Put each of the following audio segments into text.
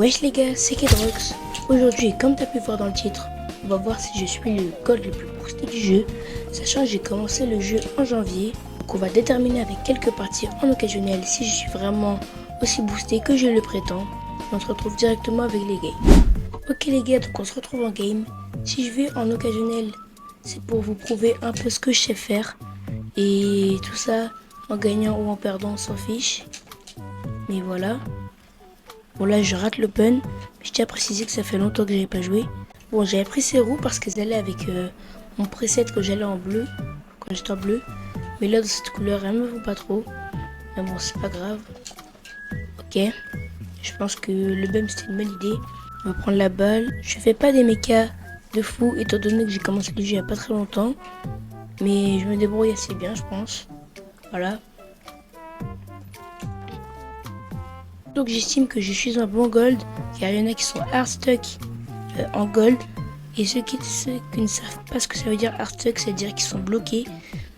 Wesh les gars, c'est Kedrox. Aujourd'hui, comme tu as pu voir dans le titre, on va voir si je suis le gold le plus boosté du jeu, sachant que j'ai commencé le jeu en janvier. Donc on va déterminer avec quelques parties en occasionnel si je suis vraiment aussi boosté que je le prétends. Et on se retrouve directement avec les games. Ok les gars, donc on se retrouve en game. Si je vais en occasionnel, c'est pour vous prouver un peu ce que je sais faire. Et tout ça, en gagnant ou en perdant, on s'en fiche. Mais voilà. Bon là je rate l'open, mais je tiens à préciser que ça fait longtemps que j'avais pas joué. Bon j'avais pris ces roues parce qu'elles allaient avec mon preset que j'allais en bleu, quand j'étais en bleu. Mais là dans cette couleur elles me vont pas trop. Mais bon c'est pas grave. Ok, je pense que le bum c'était une bonne idée. On va prendre la balle. Je fais pas des mechas de fou étant donné que j'ai commencé le jeu il y a pas très longtemps. Mais je me débrouille assez bien je pense. Voilà. Donc j'estime que je suis un bon gold, car il y en a qui sont hard stuck en gold, et ceux qui ne savent pas ce que ça veut dire hard stuck, c'est-à-dire qu'ils sont bloqués.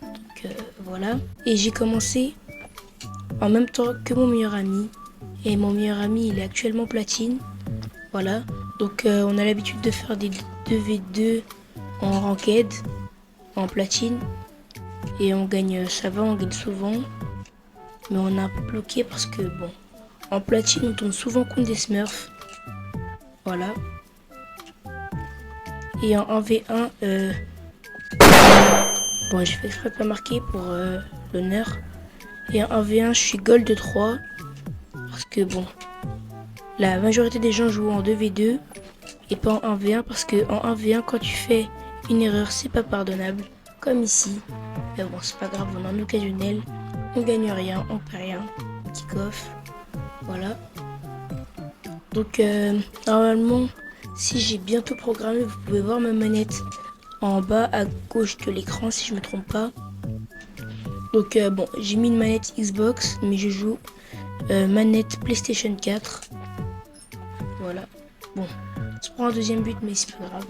Donc voilà. Et j'ai commencé en même temps que mon meilleur ami, et mon meilleur ami il est actuellement platine. Voilà. Donc on a l'habitude de faire des 2v2 en ranked, en platine, et on gagne, ça va, on gagne souvent, mais on est un peu bloqué parce que bon. En platine, on tombe souvent contre des smurfs. Voilà. Et en 1v1, bon, j'ai fait exprès de pas marquer pour l'honneur. Et en 1v1, je suis gold 3. Parce que bon, la majorité des gens jouent en 2v2 et pas en 1v1. Parce que en 1v1, quand tu fais une erreur, c'est pas pardonnable. Comme ici. Mais bon, c'est pas grave, on est en occasionnel. On gagne rien, on perd rien. Kick-off. Voilà. Donc normalement, si j'ai bientôt programmé, vous pouvez voir ma manette en bas à gauche de l'écran si je me trompe pas. Donc bon, j'ai mis une manette Xbox, mais je joue manette PlayStation 4. Voilà. Bon, je prends un deuxième but, mais c'est pas grave.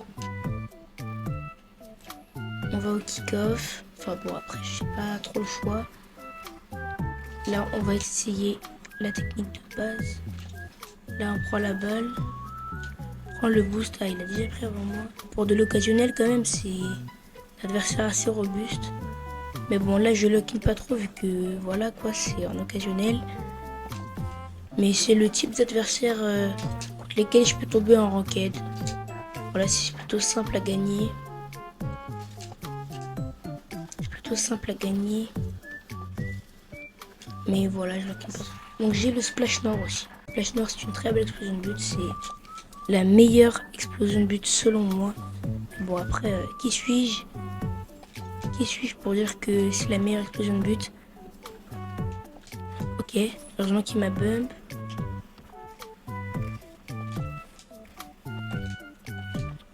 On va au kick-off. Enfin bon, après, je sais pas trop le choix. Là, on va essayer la technique de base. Là, on prend la balle. On prend le boost. Ah, il a déjà pris avant moi. Pour de l'occasionnel, quand même, c'est un adversaire assez robuste. Mais bon, là, je lock-in pas trop vu que, voilà, quoi, c'est en occasionnel. Mais c'est le type d'adversaire contre lesquels je peux tomber en ranked. Voilà, c'est plutôt simple à gagner. C'est plutôt simple à gagner. Mais voilà, je lock-in pas trop. Donc, j'ai le Splash Nord aussi. Splash Nord, c'est une très belle explosion de but. C'est la meilleure explosion de but selon moi. Bon, après, qui suis-je? Qui suis-je pour dire que c'est la meilleure explosion de but? Ok, heureusement qu'il m'a bump.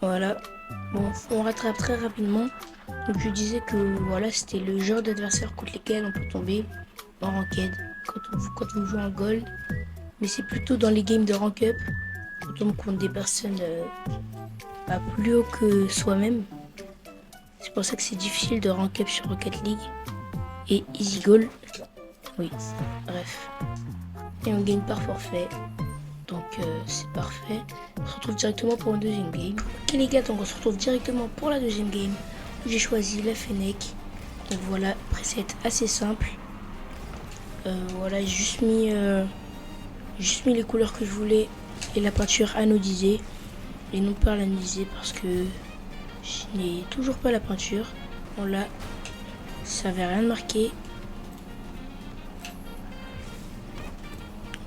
Voilà. Bon, on rattrape très rapidement. Donc je disais que voilà, c'était le genre d'adversaire contre lesquels on peut tomber en ranked quand vous jouez en gold. Mais c'est plutôt dans les games de rank up qu'on tombe contre des personnes plus haut que soi-même. C'est pour ça que c'est difficile de rank up sur Rocket League et Easy Goal. Oui, bref. Et on gagne par forfait. Donc c'est parfait. On se retrouve directement pour une deuxième game. Ok les gars, donc on se retrouve directement pour la deuxième game. J'ai choisi la Fennec. Donc voilà, preset assez simple. Voilà, j'ai juste mis les couleurs que je voulais et la peinture anodisée. Et non pas l'anodisée parce que je n'ai toujours pas la peinture. Bon là, ça avait rien de marqué.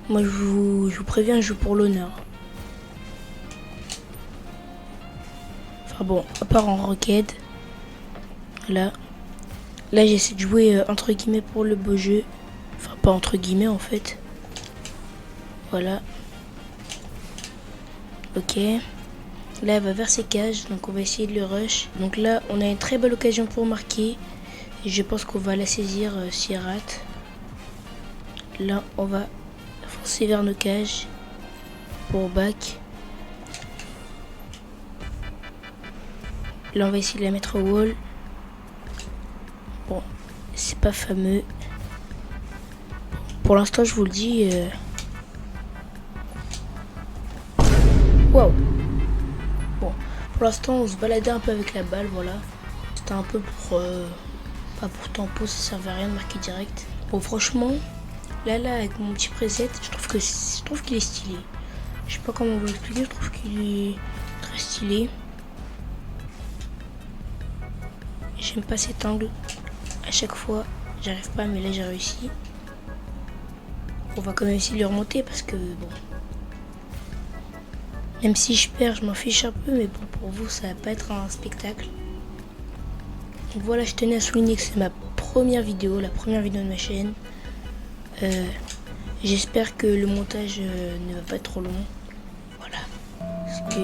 Moi je vous préviens, je joue pour l'honneur. Enfin bon, à part en ranked. Là j'essaie de jouer entre guillemets pour le beau jeu. Enfin pas entre guillemets en fait. Voilà. Ok. Là elle va vers ses cages, donc on va essayer de le rush. Donc là on a une très belle occasion pour marquer. Et je pense qu'on va la saisir si elle rate. Là on va foncer vers nos cages pour back. Là on va essayer de la mettre au wall. Bon, c'est pas fameux. Pour l'instant je vous le dis, Waouh. Bon, pour l'instant, on se baladait un peu avec la balle, voilà. C'était un peu pour... pas pour tempo, ça servait à rien de marquer direct. Bon, franchement, là, avec mon petit preset, je trouve qu'il est stylé. Je sais pas comment vous l'expliquer, je trouve qu'il est très stylé. J'aime pas cet angle. À chaque fois, j'arrive pas, mais là, j'ai réussi. On va quand même essayer de le remonter parce que, bon... Même si je perds, je m'en fiche un peu, mais bon, pour vous, ça va pas être un spectacle. Donc voilà, je tenais à souligner que c'est ma première vidéo, la première vidéo de ma chaîne. J'espère que le montage ne va pas être trop long. Voilà. Parce que...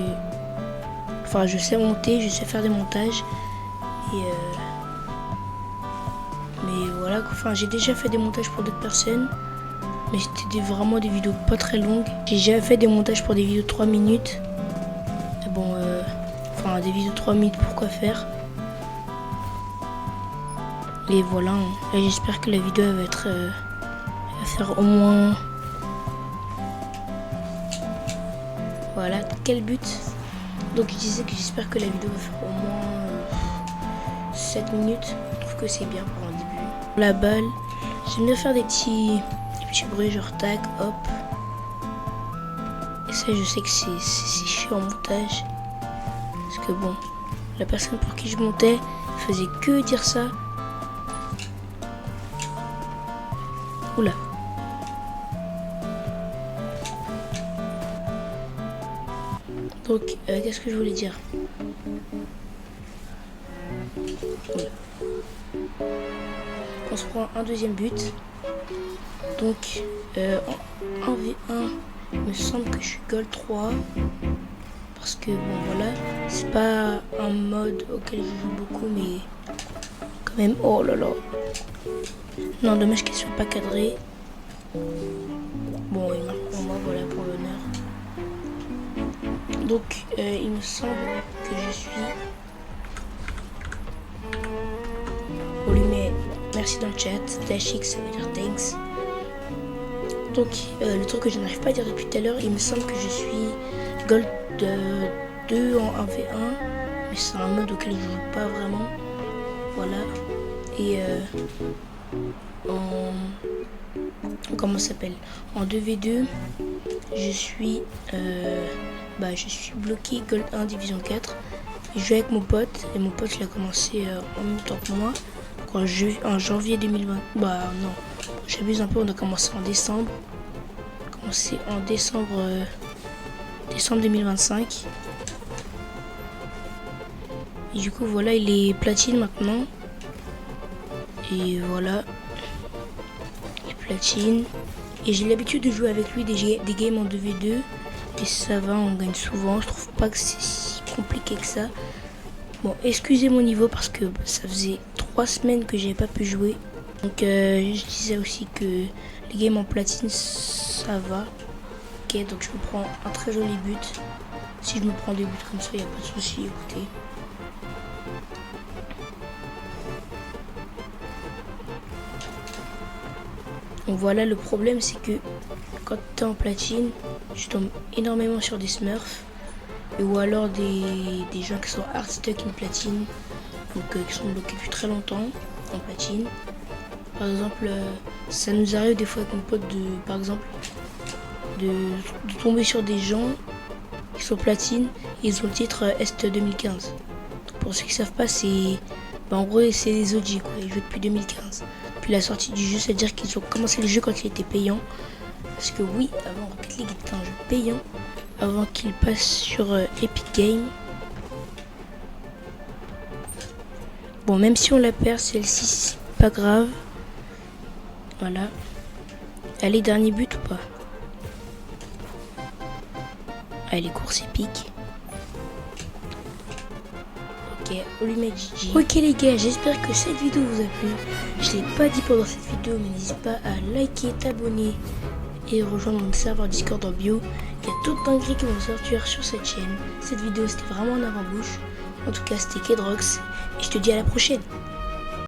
Enfin, je sais monter, je sais faire des montages. Et mais voilà, enfin, j'ai déjà fait des montages pour d'autres personnes. Mais c'était vraiment des vidéos pas très longues. J'ai déjà fait des montages pour des vidéos de 3 minutes. Mais bon, enfin, des vidéos de 3 minutes, pourquoi faire? Et voilà, là j'espère que la vidéo va être... va faire au moins... Voilà, quel but? Donc je disais que j'espère que la vidéo va faire au moins 7 minutes. Je trouve que c'est bien pour un début. La balle, j'aime bien faire des petits bruits genre tac, hop. Et ça je sais que c'est chiant en montage. Parce que bon, la personne pour qui je montais faisait que dire ça. Oula. Donc, qu'est-ce que je voulais dire? Oula. On se prend un deuxième but. Donc, en 1v1, il me semble que je suis gold 3. Parce que, bon, voilà. C'est pas un mode auquel je joue beaucoup, mais quand même. Oh là là. Non, dommage qu'elle soit pas cadrée. Bon, il marque pour moi, voilà, pour l'honneur. Donc, il me semble que je suis... On lui met merci dans le chat. Dashix, ça veut dire thanks. Donc, le truc que je n'arrive pas à dire depuis tout à l'heure, il me semble que je suis gold 2 en 1v1. Mais c'est un mode auquel je joue pas vraiment. Voilà. Et comment ça s'appelle, en 2v2 je suis bloqué gold 1 division 4. Je joue avec mon pote et mon pote il a commencé en même temps que moi en janvier 2020. Bah non, j'abuse un peu, on a commencé en décembre. Décembre 2025. Et du coup voilà, il est platine maintenant. Et voilà, platine. Et j'ai l'habitude de jouer avec lui des games en 2v2. Et ça va, on gagne souvent. Je trouve pas que c'est si compliqué que ça. Bon, excusez mon niveau parce que ça faisait 3 semaines que j'avais pas pu jouer. Donc je disais aussi que les games en platine, ça va. Ok, donc je me prends un très joli but. Si je me prends des buts comme ça, il n'y a pas de souci, écoutez. Donc voilà, le problème c'est que quand tu es en platine, je tombe énormément sur des smurfs ou alors des gens qui sont hard stuck in platine, donc qui sont bloqués depuis très longtemps en platine. Par exemple, ça nous arrive des fois avec mon pote de tomber sur des gens qui sont platine et ils ont le titre Est 2015. Donc pour ceux qui ne savent pas, c'est en gros c'est des OG quoi, ils jouent depuis 2015. Puis la sortie du jeu, c'est-à-dire qu'ils ont commencé le jeu quand il était payant. Parce que oui, avant Rocket League était un jeu payant, avant qu'il passe sur Epic Games. Bon, même si on la perd, celle-ci, c'est pas grave. Voilà. Allez, dernier but ou pas? Allez, course épique. Ok, on lui met GG. Ok les gars, j'espère que cette vidéo vous a plu. Je l'ai pas dit pendant cette vidéo, mais n'hésite pas à liker, t'abonner et rejoindre mon serveur Discord en bio. Il y a d'autres dingueries qui vont sortir sur cette chaîne. Cette vidéo c'était vraiment en avant-bouche. En tout cas c'était Kedrox et je te dis à la prochaine.